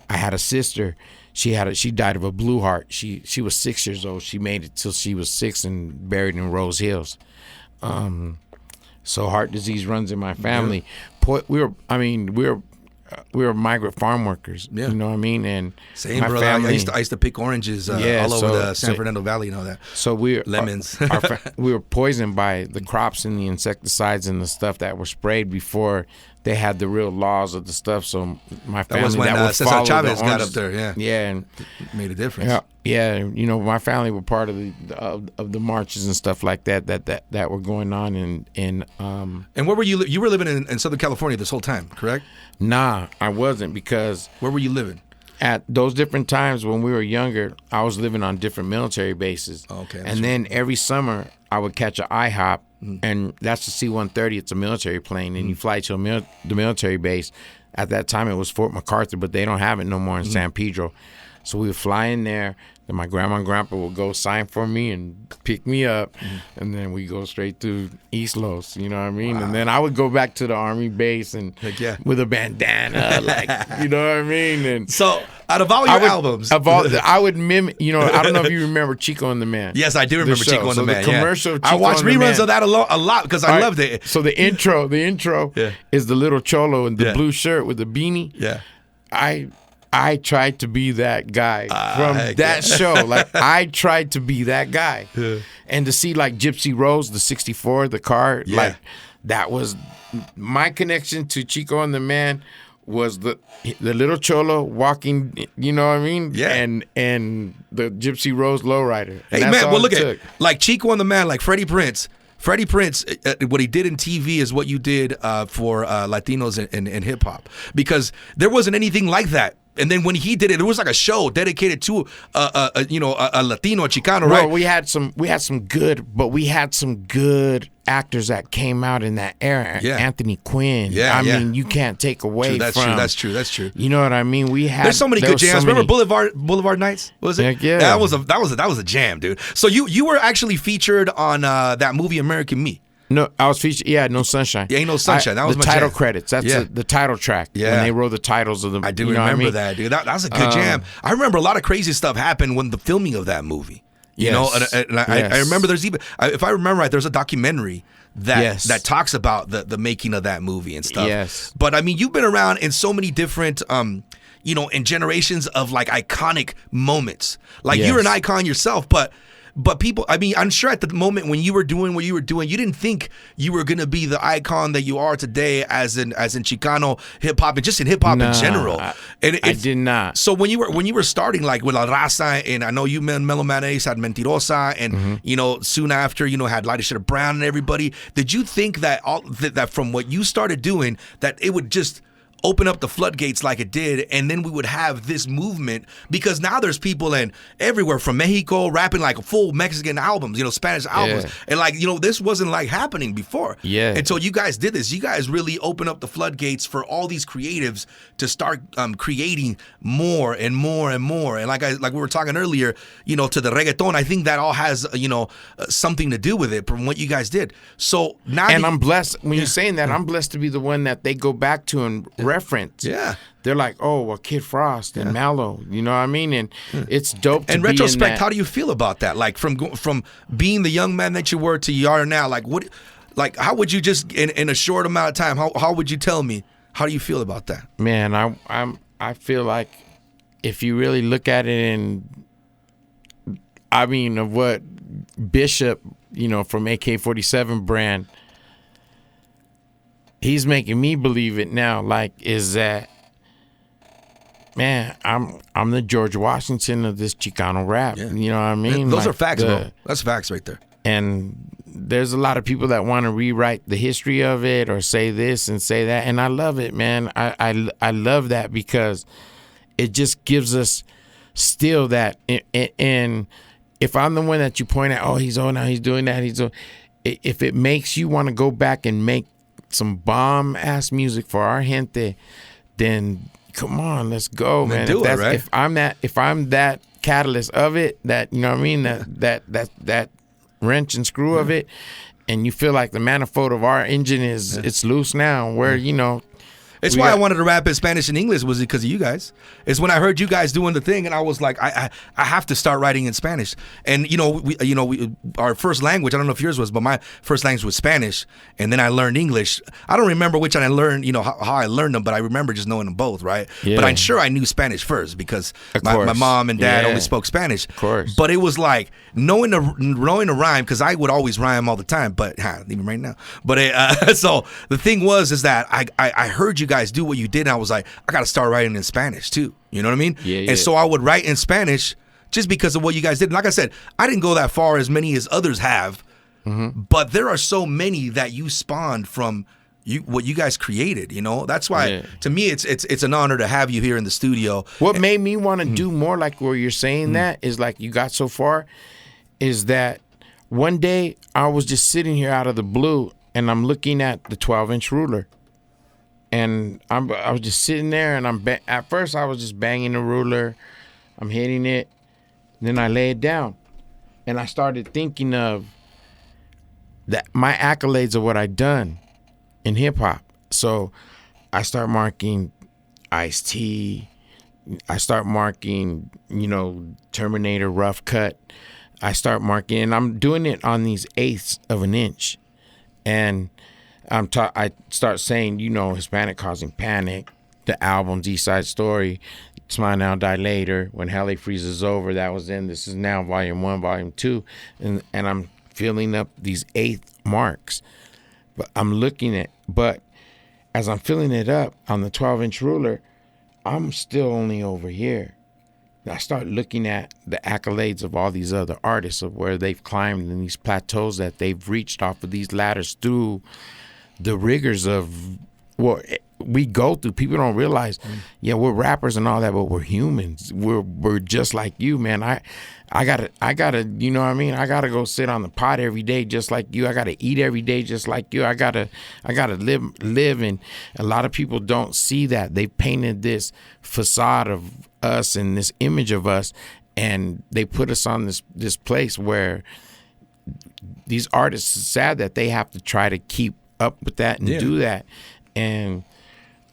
I had a sister. She died of a blue heart. She was 6 years old. She made it till she was 6 and buried in Rose Hills. So heart disease runs in my family. Yeah. We were migrant farm workers. Yeah. You know what I mean? And same, brother. Family, I used to pick oranges all over the San Fernando Valley and all that. So lemons. We were poisoned by the crops and the insecticides and the stuff that were sprayed before they had the real laws of the stuff. So my family that was when Cesar Chavez got up there. Yeah. Yeah, and made a difference. Yeah. My family were part of the marches and stuff like that were going on. And where were you? You were living in Southern California this whole time, correct? Nah, I wasn't, because where were you living? At those different times when we were younger, I was living on different military bases. Okay. And then every summer I would catch an IHOP, and that's the C-130. It's a military plane, and you fly to the military base. At that time, it was Fort MacArthur, but they don't have it no more in San Pedro. So we would fly in there, Then my grandma and grandpa would go sign for me and pick me up, and then we go straight to East Los. You know what I mean? Wow. And then I would go back to the Army base and with a bandana, like, you know what I mean? And so out of all your albums, I would mimic. You know, I don't know if you remember Chico and the Man. Yes, I do remember Chico and the Man. The commercial. Of Chico I watched reruns of that a lot because I loved it. So the intro is the little cholo in the blue shirt with the beanie. Yeah, I tried to be that guy from that show. Like, I tried to be that guy. Yeah. And to see, like, Gypsy Rose, the 64, the car, like, that was my connection to Chico and the Man was the little cholo walking, you know what I mean? Yeah. And the Gypsy Rose Lowrider. Hey, man, well, look at like Chico and the Man, like Freddie Prinze. Freddie Prinze, what he did in TV is what you did for Latinos in hip hop, because there wasn't anything like that. And then when he did it, it was like a show dedicated to a Latino, a Chicano, right? Well, we had some good actors that came out in that era. Yeah. Anthony Quinn. Yeah, I mean, you can't take away That's from. That's true. You know what I mean? There's so many good jams. Remember Boulevard Nights? Was it? Heck yeah. That was a jam, dude. So you were actually featured on that movie American Me. No, I was featured. Yeah, No Sunshine. Yeah, Ain't No Sunshine. That was the my title jam. Credits. That's the title track. Yeah, when they wrote the titles of the. I do remember that, dude. That was a good jam. I remember a lot of crazy stuff happened when the filming of that movie. You know, and I remember there's even, if I remember right, there's a documentary that talks about the making of that movie and stuff. Yes. But I mean, you've been around in so many different, in generations of like iconic moments. Like you're an icon yourself, but people, I mean, I'm sure at the moment when you were doing what you were doing, you didn't think you were gonna be the icon that you are today, as in Chicano hip hop and just in hip hop in general. I did not. So when you were starting, like with La Raza, and I know you Mellow Man Ace had Mentirosa, and soon after had Light Shit of Brown and everybody. Did you think that that from what you started doing that it would just open up the floodgates like it did, and then we would have this movement? Because now there's people everywhere from Mexico rapping like full Mexican albums, Spanish albums, and like this wasn't like happening before. Yeah. And so you guys did this. You guys really opened up the floodgates for all these creatives to start creating more and more and more. And like we were talking earlier, to the reggaeton, I think that all has something to do with it from what you guys did. So now, and I'm blessed when you're saying that. I'm blessed to be the one that they go back to and reference. Yeah. They're like, oh, well, Kid Frost and Mallow, you know what I mean? And it's dope to in be retrospect, in that. how do you feel about that? Like from being the young man that you were to you are now, how would you just in a short amount of time, how would you tell me, how do you feel about that? Man, I feel like if you really look at it of what Bishop, from AK-47 brand, he's making me believe it now. Like, is that, man, I'm the George Washington of this Chicano rap. Yeah. You know what I mean? Those are facts, bro. That's facts right there. And there's a lot of people that want to rewrite the history of it or say this and say that, and I love it, man. I love that because it just gives us still that. And if I'm the one that you point at, oh, he's on now, he's doing that, if it makes you want to go back and make some bomb ass music for our gente, then come on, let's go, man. Do it, right? If I'm that catalyst of it, that you know what I mean, that wrench and screw of it, and you feel like the manifold of our engine it's loose now, where It's why I wanted to rap in Spanish and English, was because of you guys. It's when I heard you guys doing the thing, and I was like, I have to start writing in Spanish. And our first language, I don't know if yours was, but my first language was Spanish, and then I learned English. I don't remember which one I learned, how I learned them, but I remember just knowing them both, right? Yeah. But I'm sure I knew Spanish first because my mom and dad only spoke Spanish. Of course. But it was like knowing the rhyme, because I would always rhyme all the time, but even right now. But so the thing is that I heard you guys do what you did, and I was like, I gotta start writing in Spanish too. You know what I mean? Yeah. And so I would write in Spanish just because of what you guys did. And like I said, I didn't go that far as many as others have, but there are so many that you spawned from what you guys created. That's why to me it's an honor to have you here in the studio. What made me want to do more, like where you're saying that, is like you got so far, is that one day I was just sitting here out of the blue, and I'm looking at the 12-inch ruler. And I was just sitting there, and at first I was just banging the ruler, I'm hitting it, Then I lay it down, and I started thinking of that my accolades of what I'd done in hip hop. So I start marking Ice-T. I start marking, Terminator Rough Cut. I start marking, and I'm doing it on these eighths of an inch. And I start saying, Hispanic Causing Panic, the albums, East Side Story, Smile Now, Die Later, When LA Freezes Over, that was in This Is Now, Volume 1, Volume 2. And I'm filling up these eighth marks. But but as I'm filling it up on the 12-inch ruler, I'm still only over here. I start looking at the accolades of all these other artists, of where they've climbed in these plateaus that they've reached off of these ladders through the rigors of what we go through. People don't realize, we're rappers and all that, but we're humans. We're just like you, man. I gotta, I gotta go sit on the pot every day just like you. I gotta eat every day just like you. I gotta live, and a lot of people don't see that. They painted this facade of us and this image of us, and they put us on this place where these artists, it's sad that they have to try to keep up with that and do that. And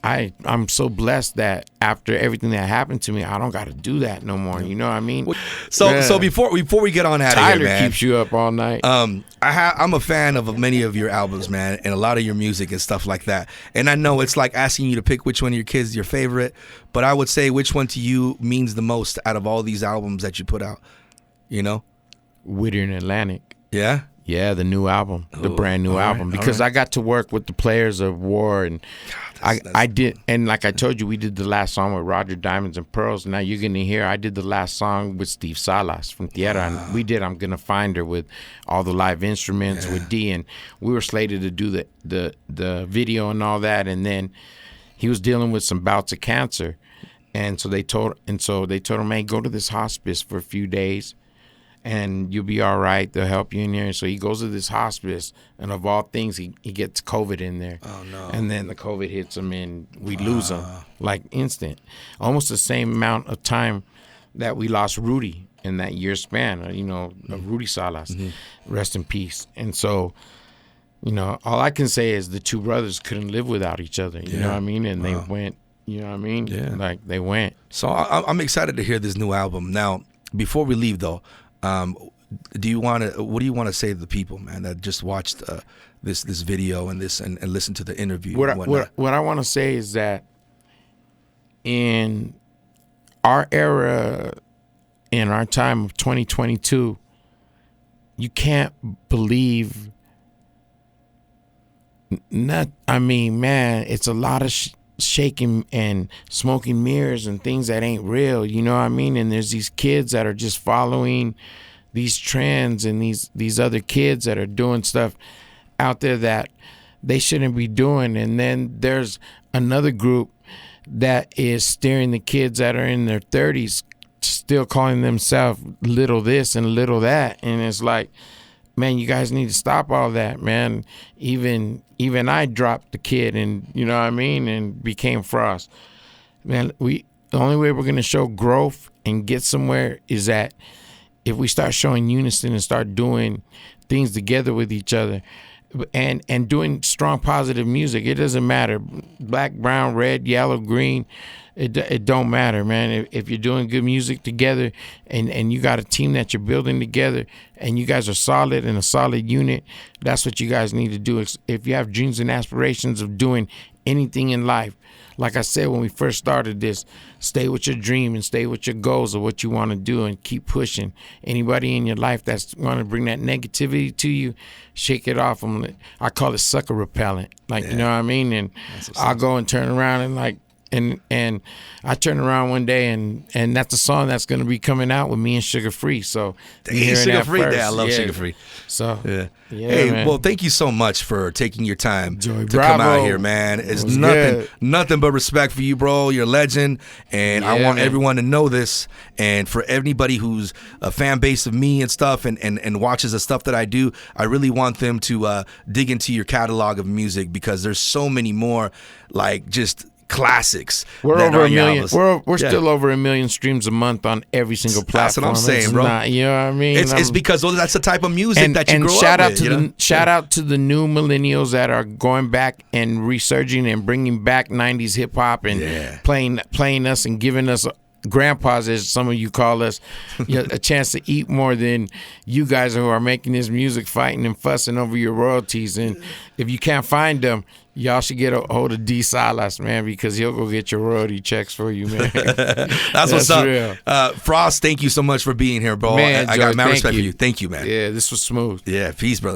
I'm so blessed that after everything that happened to me, I don't got to do that no more. You know what I mean? So before we get on out of here, Tyler man, keeps you up all night. I'm a fan of many of your albums, man, and a lot of your music and stuff like that. And I know it's like asking you to pick which one of your kids is your favorite, but I would say which one to you means the most out of all these albums that you put out. Whittier and Atlantic. Yeah. Yeah, the new album, the brand new album, because I got to work with the Players of War, and I did, and like I told you, we did the last song with Roger Diamonds and Pearls. Now you're gonna hear I did the last song with Steve Salas from Tierra, and we did I'm Gonna Find Her with all the live instruments with D, and we were slated to do the video and all that, and then he was dealing with some bouts of cancer, and so they told him, hey, go to this hospice for a few days, and you'll be all right. They'll help you in there. So he goes to this hospice, and of all things, he gets COVID in there. Oh, no. And then the COVID hits him, and we lose him, like instant. Almost the same amount of time that we lost Rudy in that year span, of Rudy Salas. Mm-hmm. Rest in peace. And so, all I can say is the two brothers couldn't live without each other. You know what I mean? And they went, Yeah. Like, they went. So I'm excited to hear this new album. Now, before we leave, though, what do you want to say to the people, man, that just watched this video and listen to the interview? What I want to say is that in our era, in our time of 2022, you can't believe. It's a lot of shaking and smoking mirrors and things that ain't real, you know what I mean? And there's these kids that are just following these trends, and these other kids that are doing stuff out there that they shouldn't be doing. And then there's another group that is steering the kids that are in their 30s, still calling themselves little this and little that. And it's like, man, you guys need to stop all that, man. Even I dropped the kid, and and became Frost. Man, the only way we're gonna show growth and get somewhere is that if we start showing unison and start doing things together with each other, and doing strong positive music. It doesn't matter, black, brown, red, yellow, green. It don't matter, man. If you're doing good music together, and you got a team that you're building together, and you guys are solid and a solid unit, that's what you guys need to do. If you have dreams and aspirations of doing anything in life, like I said when we first started this, stay with your dream and stay with your goals of what you want to do, and keep pushing. Anybody in your life that's going to bring that negativity to you, shake it off. I call it sucker repellent. You know what I mean? And I'll go and turn around and and I turn around one day, and that's a song that's going to be coming out with me and Sugar Free. So Sugar Free, I love Sugar Free. So hey, man. Well, thank you so much for taking your time to come out here, man. It's nothing but respect for you, bro. You're a legend, and I want everyone to know this. And for anybody who's a fan base of me and stuff, and watches the stuff that I do, I really want them to dig into your catalog of music, because there's so many more just classics. We're that over are a on your million. albums. We're still over 1 million streams a month on every single That's platform. what I'm saying, It's bro. not- you know what I mean? It's because that's the type of music that you and grow shout up out with. to you the know? shout out to the new millennials that are going back and resurging and bringing back 90s hip hop and playing us and giving us grandpas, as some of you call us, a chance to eat more than you guys who are making this music, fighting and fussing over your royalties. And if you can't find them, y'all should get a hold of D Salas, man, because he'll go get your royalty checks for you, man. That's what's up. real. Frost, thank you so much for being here, bro. Man, I got George, mad thank respect for you. you. Thank you, man. Yeah, this was smooth. Yeah, peace, brother.